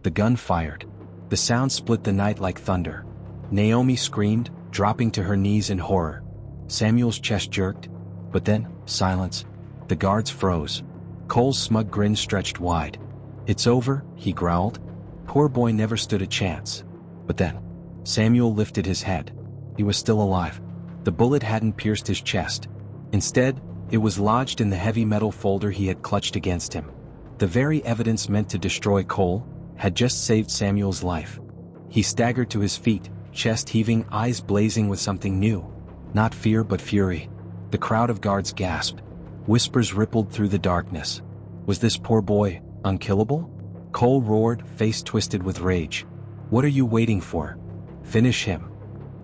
The gun fired. The sound split the night like thunder. Naomi screamed, dropping to her knees in horror. Samuel's chest jerked. But then, silence. The guards froze. Cole's smug grin stretched wide. "It's over," he growled. Poor boy never stood a chance. But then, Samuel lifted his head. He was still alive. The bullet hadn't pierced his chest. Instead, it was lodged in the heavy metal folder he had clutched against him. The very evidence meant to destroy Cole had just saved Samuel's life. He staggered to his feet, chest heaving, eyes blazing with something new. Not fear but fury. The crowd of guards gasped. Whispers rippled through the darkness. Was this poor boy unkillable? Cole roared, face twisted with rage. "What are you waiting for? Finish him."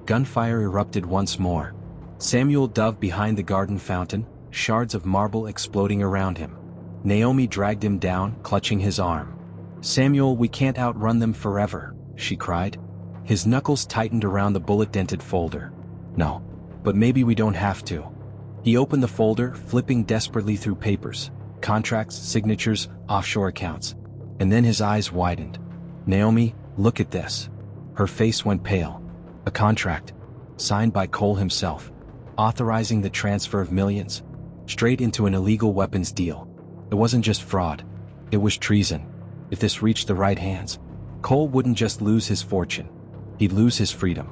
Gunfire erupted once more. Samuel dove behind the garden fountain, shards of marble exploding around him. Naomi dragged him down, clutching his arm. "Samuel, we can't outrun them forever," she cried. His knuckles tightened around the bullet-dented folder. "No, but maybe we don't have to." He opened the folder, flipping desperately through papers, contracts, signatures, offshore accounts. And then his eyes widened. "Naomi, look at this." Her face went pale. A contract, signed by Cole himself, authorizing the transfer of millions, straight into an illegal weapons deal. It wasn't just fraud. It was treason. If this reached the right hands, Cole wouldn't just lose his fortune. He'd lose his freedom.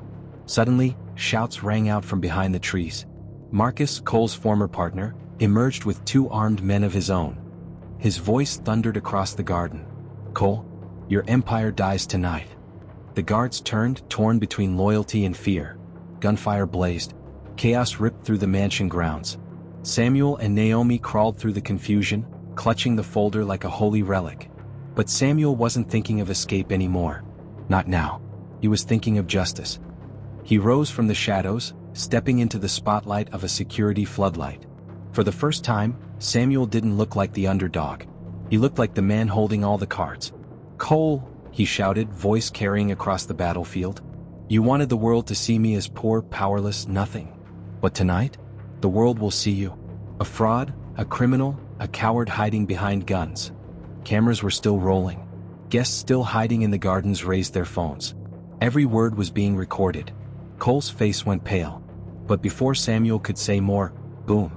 Suddenly, shouts rang out from behind the trees. Marcus, Cole's former partner, emerged with 2 armed men of his own. His voice thundered across the garden. "Cole, your empire dies tonight." The guards turned, torn between loyalty and fear. Gunfire blazed. Chaos ripped through the mansion grounds. Samuel and Naomi crawled through the confusion, clutching the folder like a holy relic. But Samuel wasn't thinking of escape anymore. Not now. He was thinking of justice. He rose from the shadows, stepping into the spotlight of a security floodlight. For the first time, Samuel didn't look like the underdog. He looked like the man holding all the cards. "Cole," he shouted, voice carrying across the battlefield. "You wanted the world to see me as poor, powerless, nothing. But tonight, the world will see you. A fraud, a criminal, a coward hiding behind guns." Cameras were still rolling. Guests still hiding in the gardens raised their phones. Every word was being recorded. Cole's face went pale. But before Samuel could say more, boom.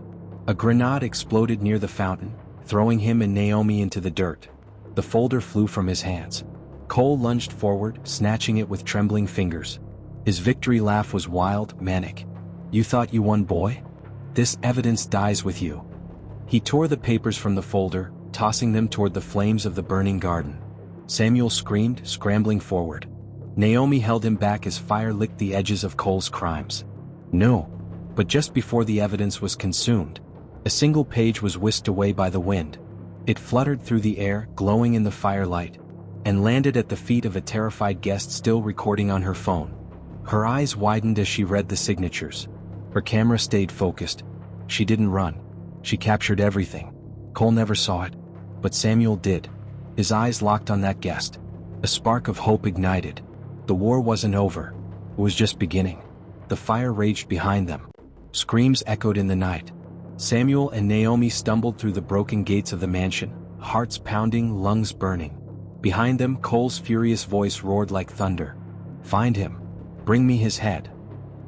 A grenade exploded near the fountain, throwing him and Naomi into the dirt. The folder flew from his hands. Cole lunged forward, snatching it with trembling fingers. His victory laugh was wild, manic. "You thought you won, boy? This evidence dies with you." He tore the papers from the folder, tossing them toward the flames of the burning garden. Samuel screamed, scrambling forward. Naomi held him back as fire licked the edges of Cole's crimes. No. But just before the evidence was consumed, a single page was whisked away by the wind. It fluttered through the air, glowing in the firelight, and landed at the feet of a terrified guest still recording on her phone. Her eyes widened as she read the signatures. Her camera stayed focused. She didn't run. She captured everything. Cole never saw it, but Samuel did. His eyes locked on that guest. A spark of hope ignited. The war wasn't over. It was just beginning. The fire raged behind them. Screams echoed in the night. Samuel and Naomi stumbled through the broken gates of the mansion, hearts pounding, lungs burning. Behind them, Cole's furious voice roared like thunder. "Find him. Bring me his head."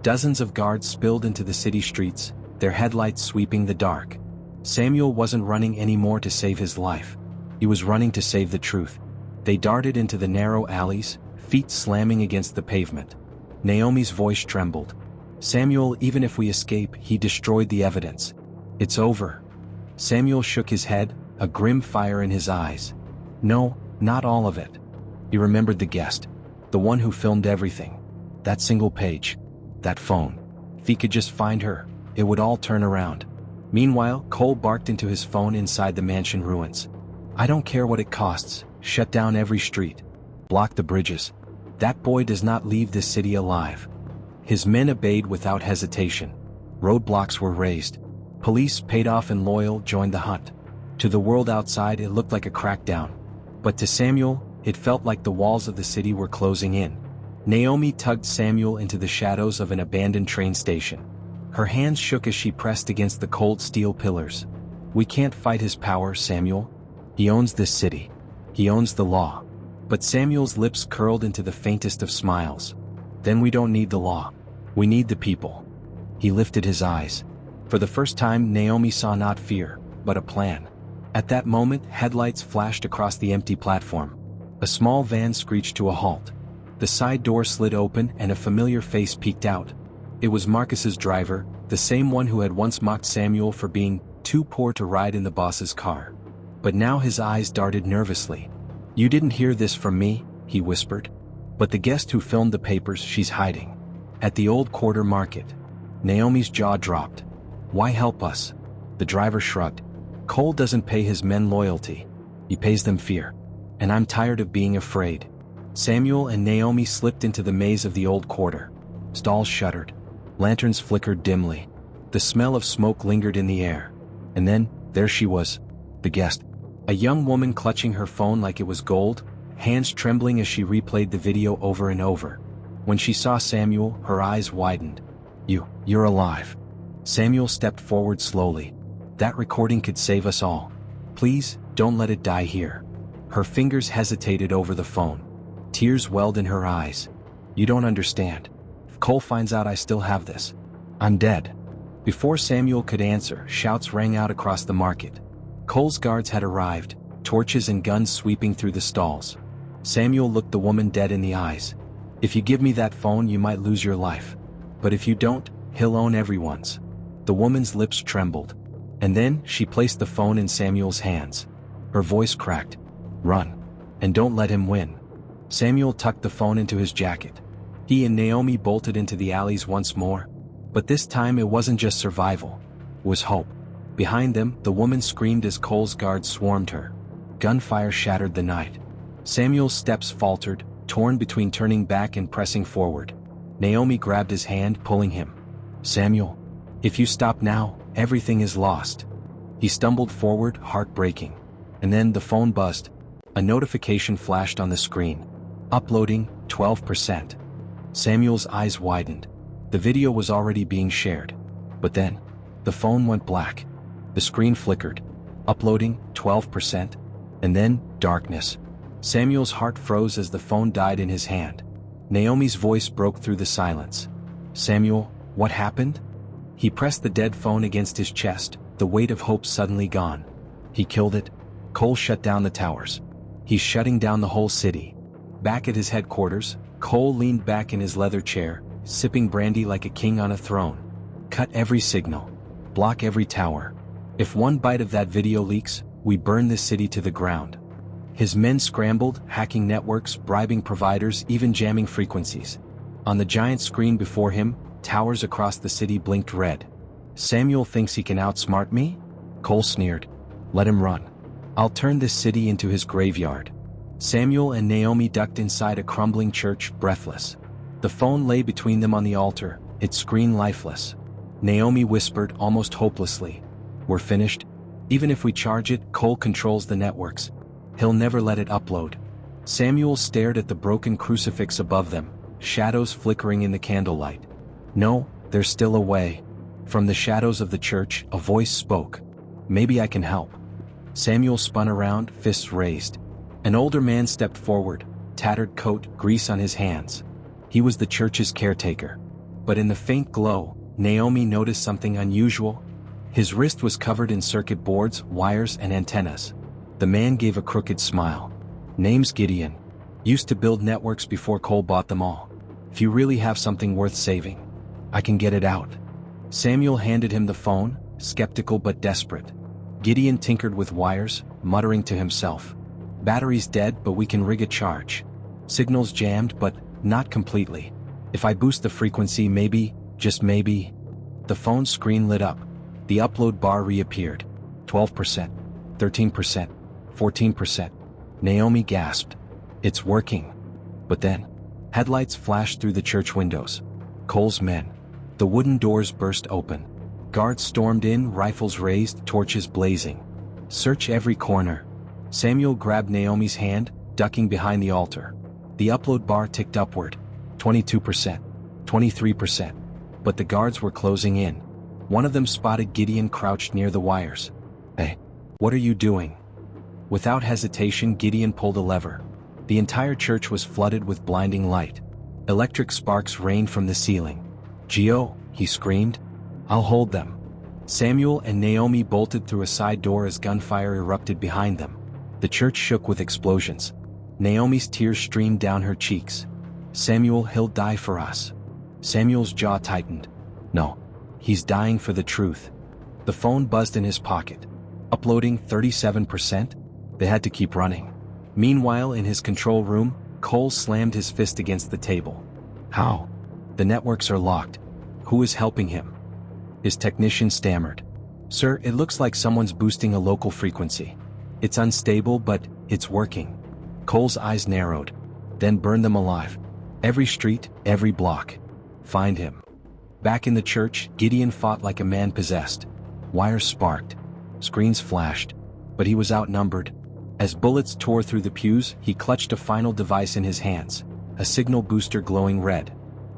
Dozens of guards spilled into the city streets, their headlights sweeping the dark. Samuel wasn't running anymore to save his life. He was running to save the truth. They darted into the narrow alleys, feet slamming against the pavement. Naomi's voice trembled. "Samuel, even if we escape, he destroyed the evidence. It's over." Samuel shook his head, a grim fire in his eyes. No, not all of it. He remembered the guest, the one who filmed everything. That single page. That phone. If he could just find her, it would all turn around. Meanwhile, Cole barked into his phone inside the mansion ruins. "I don't care what it costs. Shut down every street. Block the bridges. That boy does not leave this city alive." His men obeyed without hesitation. Roadblocks were raised. Police, paid off and loyal, joined the hunt. To the world outside, it looked like a crackdown. But to Samuel, it felt like the walls of the city were closing in. Naomi tugged Samuel into the shadows of an abandoned train station. Her hands shook as she pressed against the cold steel pillars. "We can't fight his power, Samuel. He owns this city. He owns the law. But Samuel's lips curled into the faintest of smiles. Then we don't need the law. We need the people. He lifted his eyes. For the first time, Naomi saw not fear, but a plan. At that moment, headlights flashed across the empty platform. A small van screeched to a halt. The side door slid open and a familiar face peeked out. It was Marcus's driver, the same one who had once mocked Samuel for being too poor to ride in the boss's car. But now his eyes darted nervously. "You didn't hear this from me," he whispered. "But the guest who filmed the papers, she's hiding. At the old quarter market." Naomi's jaw dropped. "Why help us?" The driver shrugged. "Cole doesn't pay his men loyalty. He pays them fear. And I'm tired of being afraid." Samuel and Naomi slipped into the maze of the old quarter. Stalls shuttered. Lanterns flickered dimly. The smell of smoke lingered in the air. And then, there she was, the guest. A young woman clutching her phone like it was gold, hands trembling as she replayed the video over and over. When she saw Samuel, her eyes widened. You're alive." Samuel stepped forward slowly. "That recording could save us all. Please, don't let it die here." Her fingers hesitated over the phone. Tears welled in her eyes. "You don't understand. If Cole finds out I still have this, I'm dead." Before Samuel could answer, shouts rang out across the market. Cole's guards had arrived, torches and guns sweeping through the stalls. Samuel looked the woman dead in the eyes. "If you give me that phone, you might lose your life. But if you don't, he'll own everyone's." The woman's lips trembled. And then, she placed the phone in Samuel's hands. Her voice cracked. "Run. And don't let him win." Samuel tucked the phone into his jacket. He and Naomi bolted into the alleys once more. But this time it wasn't just survival. It was hope. Behind them, the woman screamed as Cole's guards swarmed her. Gunfire shattered the night. Samuel's steps faltered, torn between turning back and pressing forward. Naomi grabbed his hand, pulling him. "Samuel, if you stop now, everything is lost." He stumbled forward, heartbreaking. And then the phone buzzed. A notification flashed on the screen. "Uploading, 12%. Samuel's eyes widened. The video was already being shared. But then, the phone went black. The screen flickered. "Uploading, 12%. And then, darkness. Samuel's heart froze as the phone died in his hand. Naomi's voice broke through the silence. "Samuel, what happened?" He pressed the dead phone against his chest, the weight of hope suddenly gone. "He killed it. Cole shut down the towers. He's shutting down the whole city." Back at his headquarters, Cole leaned back in his leather chair, sipping brandy like a king on a throne. "Cut every signal. Block every tower. If one bite of that video leaks, we burn this city to the ground." His men scrambled, hacking networks, bribing providers, even jamming frequencies. On the giant screen before him, towers across the city blinked red. "Samuel thinks he can outsmart me?" Cole sneered. "Let him run. I'll turn this city into his graveyard." Samuel and Naomi ducked inside a crumbling church, breathless. The phone lay between them on the altar, its screen lifeless. Naomi whispered, almost hopelessly, "We're finished. Even if we charge it, Cole controls the networks. He'll never let it upload." Samuel stared at the broken crucifix above them, shadows flickering in the candlelight. "No, there's still a way." From the shadows of the church, a voice spoke. "Maybe I can help." Samuel spun around, fists raised. An older man stepped forward, tattered coat, grease on his hands. He was the church's caretaker. But in the faint glow, Naomi noticed something unusual. His wrist was covered in circuit boards, wires, and antennas. The man gave a crooked smile. "Name's Gideon. Used to build networks before Cole bought them all. If you really have something worth saving, I can get it out." Samuel handed him the phone, skeptical but desperate. Gideon tinkered with wires, muttering to himself. "Battery's dead, but we can rig a charge. Signal's jammed, but not completely. If I boost the frequency, maybe, just maybe." The phone screen lit up. The upload bar reappeared. 12%, 13%, 14%. Naomi gasped. "It's working." But then, headlights flashed through the church windows. Cole's men. The wooden doors burst open. Guards stormed in, rifles raised, torches blazing. "Search every corner." Samuel grabbed Naomi's hand, ducking behind the altar. The upload bar ticked upward. 22%, 23%. But the guards were closing in. One of them spotted Gideon crouched near the wires. "Hey, what are you doing?" Without hesitation, Gideon pulled a lever. The entire church was flooded with blinding light. Electric sparks rained from the ceiling. "Gio," he screamed. "I'll hold them." Samuel and Naomi bolted through a side door as gunfire erupted behind them. The church shook with explosions. Naomi's tears streamed down her cheeks. "Samuel, he'll die for us." Samuel's jaw tightened. "No. He's dying for the truth." The phone buzzed in his pocket. Uploading 37%? They had to keep running. Meanwhile, in his control room, Cole slammed his fist against the table. "How? The networks are locked. Who is helping him?" His technician stammered. "Sir, it looks like someone's boosting a local frequency. It's unstable, but it's working." Cole's eyes narrowed. "Then burn them alive. Every street, every block. Find him." Back in the church, Gideon fought like a man possessed. Wires sparked. Screens flashed. But he was outnumbered. As bullets tore through the pews, he clutched a final device in his hands, a signal booster glowing red.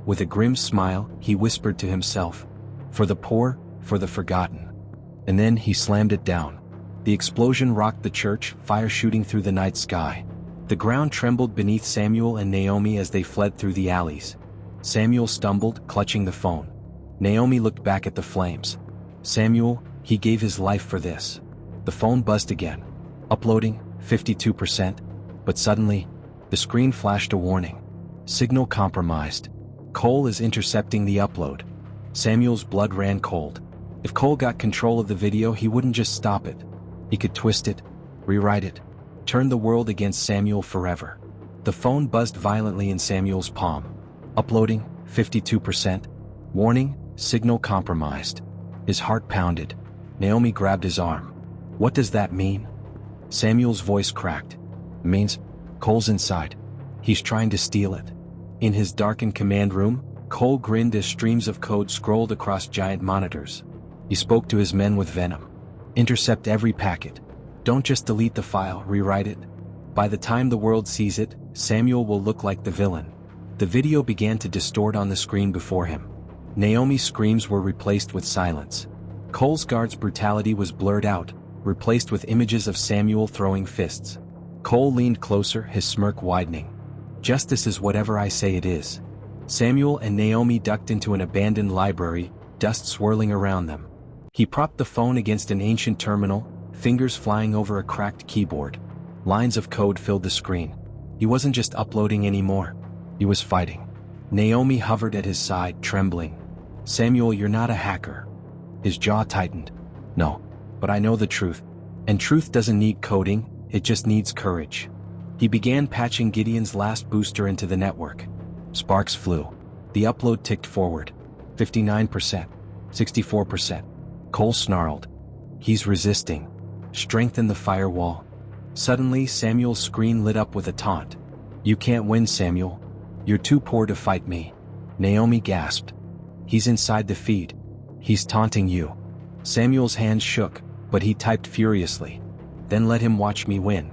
With a grim smile, he whispered to himself, "For the poor, for the forgotten." And then he slammed it down. The explosion rocked the church, fire shooting through the night sky. The ground trembled beneath Samuel and Naomi as they fled through the alleys. Samuel stumbled, clutching the phone. Naomi looked back at the flames. "Samuel, he gave his life for this." The phone buzzed again. Uploading 52%. But suddenly, the screen flashed a warning. "Signal compromised. Cole is intercepting the upload." Samuel's blood ran cold. If Cole got control of the video, he wouldn't just stop it. He could twist it, rewrite it, turn the world against Samuel forever. The phone buzzed violently in Samuel's palm. Uploading 52%. Warning, signal compromised. His heart pounded. Naomi grabbed his arm. "What does that mean?" Samuel's voice cracked. "It means Cole's inside. He's trying to steal it." In his darkened command room, Cole grinned as streams of code scrolled across giant monitors. He spoke to his men with venom. "Intercept every packet. Don't just delete the file, rewrite it. By the time the world sees it, Samuel will look like the villain." The video began to distort on the screen before him. Naomi's screams were replaced with silence. Cole's guard's brutality was blurred out, replaced with images of Samuel throwing fists. Cole leaned closer, his smirk widening. "Justice is whatever I say it is." Samuel and Naomi ducked into an abandoned library, dust swirling around them. He propped the phone against an ancient terminal, fingers flying over a cracked keyboard. Lines of code filled the screen. He wasn't just uploading anymore. He was fighting. Naomi hovered at his side, trembling. "Samuel, you're not a hacker." His jaw tightened. "No, but I know the truth. And truth doesn't need coding, it just needs courage." He began patching Gideon's last booster into the network. Sparks flew. The upload ticked forward. 59%. 64%. Cole snarled. "He's resisting. Strengthen the firewall." Suddenly, Samuel's screen lit up with a taunt. "You can't win, Samuel. You're too poor to fight me." Naomi gasped. "He's inside the feed. He's taunting you." Samuel's hands shook, but he typed furiously. "Then let him watch me win."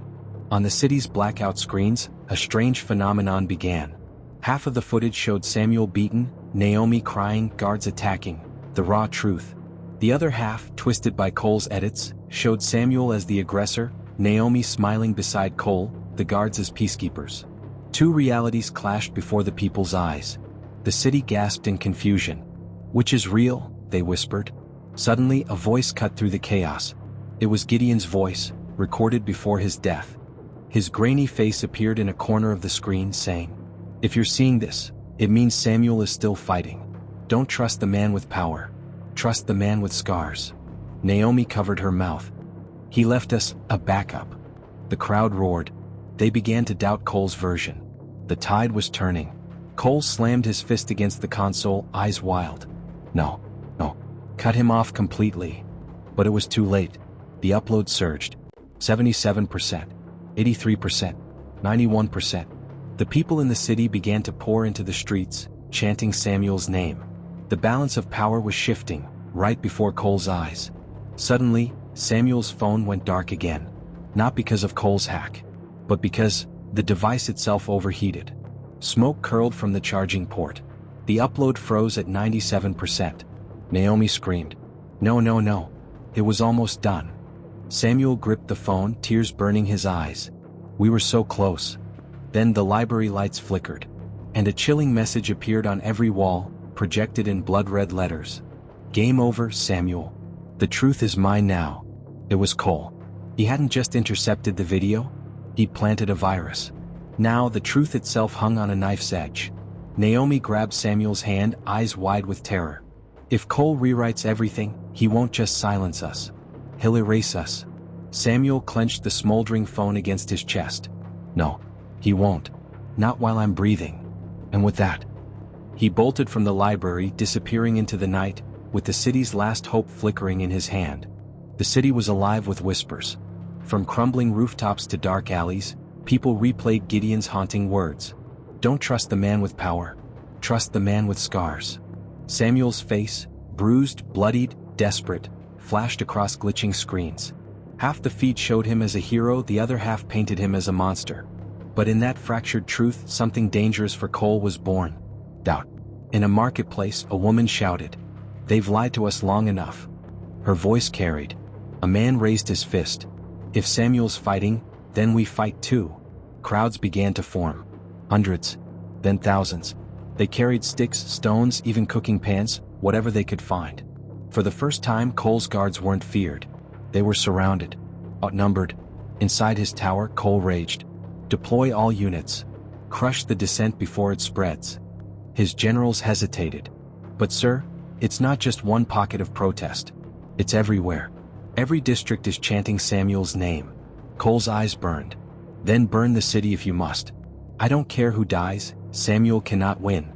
On the city's blackout screens, a strange phenomenon began. Half of the footage showed Samuel beaten, Naomi crying, guards attacking, the raw truth. The other half, twisted by Cole's edits, showed Samuel as the aggressor, Naomi smiling beside Cole, the guards as peacekeepers. Two realities clashed before the people's eyes. The city gasped in confusion. "Which is real?" they whispered. Suddenly, a voice cut through the chaos. It was Gideon's voice, recorded before his death. His grainy face appeared in a corner of the screen, saying, "If you're seeing this, it means Samuel is still fighting. Don't trust the man with power. Trust the man with scars." Naomi covered her mouth. "He left us a backup." The crowd roared. They began to doubt Cole's version. The tide was turning. Cole slammed his fist against the console, eyes wild. No. Cut him off completely. But it was too late. The upload surged. 77%. 83%. 91%. The people in the city began to pour into the streets, chanting Samuel's name. The balance of power was shifting, right before Cole's eyes. Suddenly, Samuel's phone went dark again. Not because of Cole's hack, but because the device itself overheated. Smoke curled from the charging port. The upload froze at 97%. Naomi screamed. No. It was almost done. Samuel gripped the phone, tears burning his eyes. "We were so close." Then the library lights flickered, and a chilling message appeared on every wall, projected in blood-red letters. Game over, Samuel. The truth is mine now. It was Cole. He hadn't just intercepted the video, he'd planted a virus. Now the truth itself hung on a knife's edge. Naomi grabbed Samuel's hand, eyes wide with terror. If Cole rewrites everything, he won't just silence us. He'll erase us. Samuel clenched the smoldering phone against his chest. No, he won't. Not while I'm breathing. And with that, he bolted from the library, disappearing into the night, with the city's last hope flickering in his hand. The city was alive with whispers. From crumbling rooftops to dark alleys, people replayed Gideon's haunting words. Don't trust the man with power. Trust the man with scars. Samuel's face, bruised, bloodied, desperate, flashed across glitching screens. Half the feed showed him as a hero, the other half painted him as a monster. But in that fractured truth, something dangerous for Cole was born. Doubt. In a marketplace, a woman shouted, "They've lied to us long enough." Her voice carried. A man raised his fist. If Samuel's fighting, then we fight too. Crowds began to form. Hundreds, then thousands. They carried sticks, stones, even cooking pans, whatever they could find. For the first time, Cole's guards weren't feared. They were surrounded, outnumbered. Inside his tower, Cole raged. Deploy all units. Crush the dissent before it spreads. His generals hesitated. But sir, it's not just one pocket of protest. It's everywhere. Every district is chanting Samuel's name. Cole's eyes burned. Then burn the city if you must. I don't care who dies, Samuel cannot win.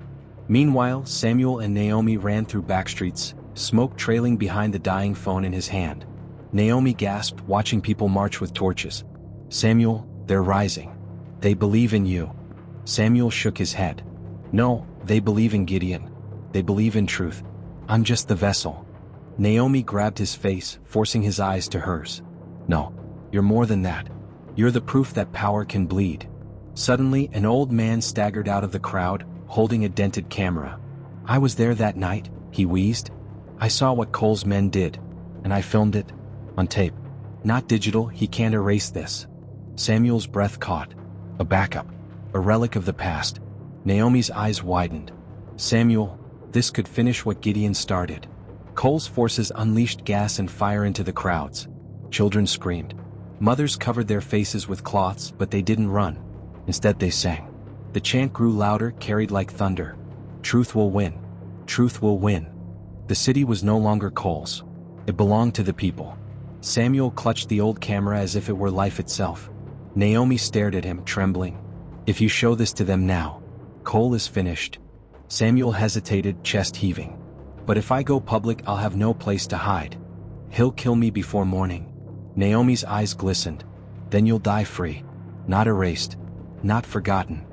Meanwhile, Samuel and Naomi ran through backstreets, smoke trailing behind the dying phone in his hand. Naomi gasped, watching people march with torches. Samuel, they're rising. They believe in you. Samuel shook his head. No, they believe in Gideon. They believe in truth. I'm just the vessel. Naomi grabbed his face, forcing his eyes to hers. No, you're more than that. You're the proof that power can bleed. Suddenly, an old man staggered out of the crowd, holding a dented camera. I was there that night, he wheezed. I saw what Cole's men did, and I filmed it. On tape. Not digital, he can't erase this. Samuel's breath caught. A backup. A relic of the past. Naomi's eyes widened. Samuel, this could finish what Gideon started. Cole's forces unleashed gas and fire into the crowds. Children screamed. Mothers covered their faces with cloths, but they didn't run. Instead they sang. The chant grew louder, carried like thunder. Truth will win. Truth will win. The city was no longer Cole's. It belonged to the people. Samuel clutched the old camera as if it were life itself. Naomi stared at him, trembling. If you show this to them now, Cole is finished. Samuel hesitated, chest heaving. But if I go public, I'll have no place to hide. He'll kill me before morning. Naomi's eyes glistened. Then you'll die free. Not erased. Not forgotten.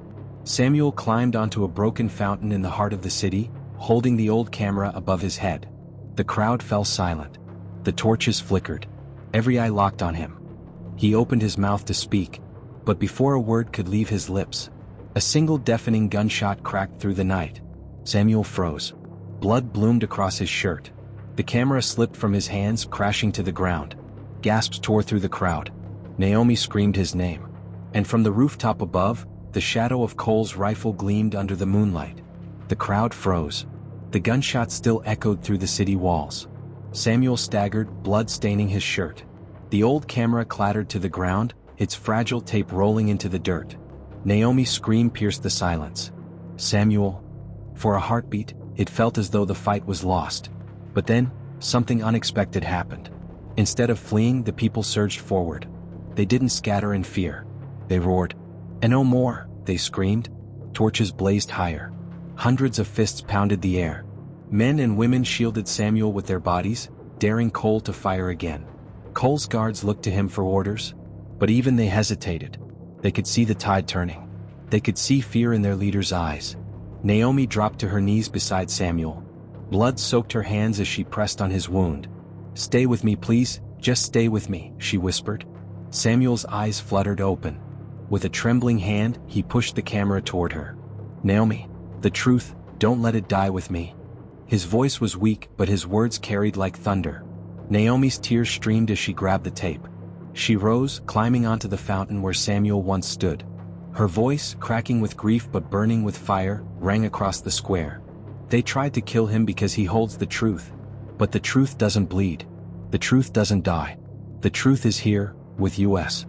Samuel climbed onto a broken fountain in the heart of the city, holding the old camera above his head. The crowd fell silent. The torches flickered. Every eye locked on him. He opened his mouth to speak, but before a word could leave his lips, a single deafening gunshot cracked through the night. Samuel froze. Blood bloomed across his shirt. The camera slipped from his hands, crashing to the ground. Gasps tore through the crowd. Naomi screamed his name. And from the rooftop above, the shadow of Cole's rifle gleamed under the moonlight. The crowd froze. The gunshot still echoed through the city walls. Samuel staggered, blood staining his shirt. The old camera clattered to the ground, its fragile tape rolling into the dirt. Naomi's scream pierced the silence. Samuel. For a heartbeat, it felt as though the fight was lost. But then, something unexpected happened. Instead of fleeing, the people surged forward. They didn't scatter in fear. They roared. And no more, they screamed. Torches blazed higher. Hundreds of fists pounded the air. Men and women shielded Samuel with their bodies, daring Cole to fire again. Cole's guards looked to him for orders, but even they hesitated. They could see the tide turning. They could see fear in their leader's eyes. Naomi dropped to her knees beside Samuel. Blood soaked her hands as she pressed on his wound. Stay with me, please, just stay with me, she whispered. Samuel's eyes fluttered open. With a trembling hand, he pushed the camera toward her. Naomi, the truth, don't let it die with me. His voice was weak, but his words carried like thunder. Naomi's tears streamed as she grabbed the tape. She rose, climbing onto the fountain where Samuel once stood. Her voice, cracking with grief but burning with fire, rang across the square. They tried to kill him because he holds the truth. But the truth doesn't bleed. The truth doesn't die. The truth is here, with us.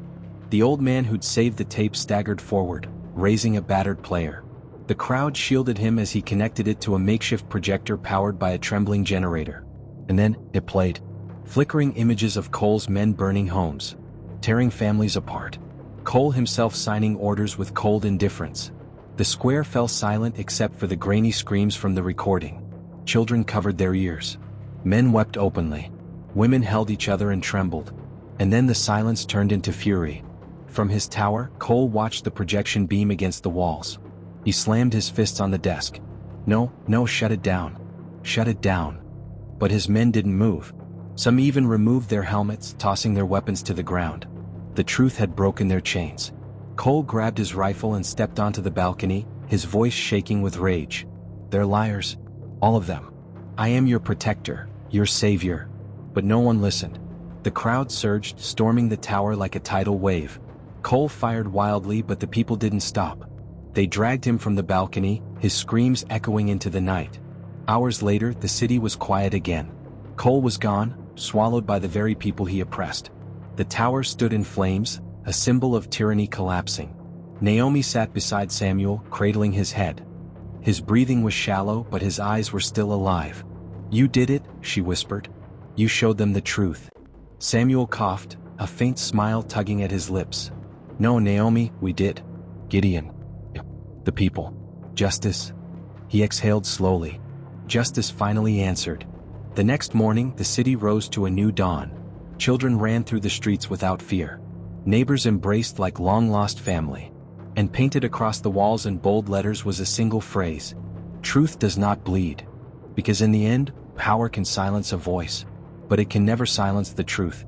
The old man who'd saved the tape staggered forward, raising a battered player. The crowd shielded him as he connected it to a makeshift projector powered by a trembling generator. And then, it played. Flickering images of Cole's men burning homes, tearing families apart. Cole himself signing orders with cold indifference. The square fell silent except for the grainy screams from the recording. Children covered their ears. Men wept openly. Women held each other and trembled. And then the silence turned into fury. From his tower, Cole watched the projection beam against the walls. He slammed his fists on the desk. No, shut it down. Shut it down. But his men didn't move. Some even removed their helmets, tossing their weapons to the ground. The truth had broken their chains. Cole grabbed his rifle and stepped onto the balcony, his voice shaking with rage. They're liars. All of them. I am your protector, your savior. But no one listened. The crowd surged, storming the tower like a tidal wave. Cole fired wildly, but the people didn't stop. They dragged him from the balcony, his screams echoing into the night. Hours later, the city was quiet again. Cole was gone, swallowed by the very people he oppressed. The tower stood in flames, a symbol of tyranny collapsing. Naomi sat beside Samuel, cradling his head. His breathing was shallow, but his eyes were still alive. You did it, she whispered. You showed them the truth. Samuel coughed, a faint smile tugging at his lips. No, Naomi, we did. Gideon. The people. Justice. He exhaled slowly. Justice finally answered. The next morning, the city rose to a new dawn. Children ran through the streets without fear. Neighbors embraced like long-lost family. And painted across the walls in bold letters was a single phrase. Truth does not bleed. Because in the end, power can silence a voice. But it can never silence the truth.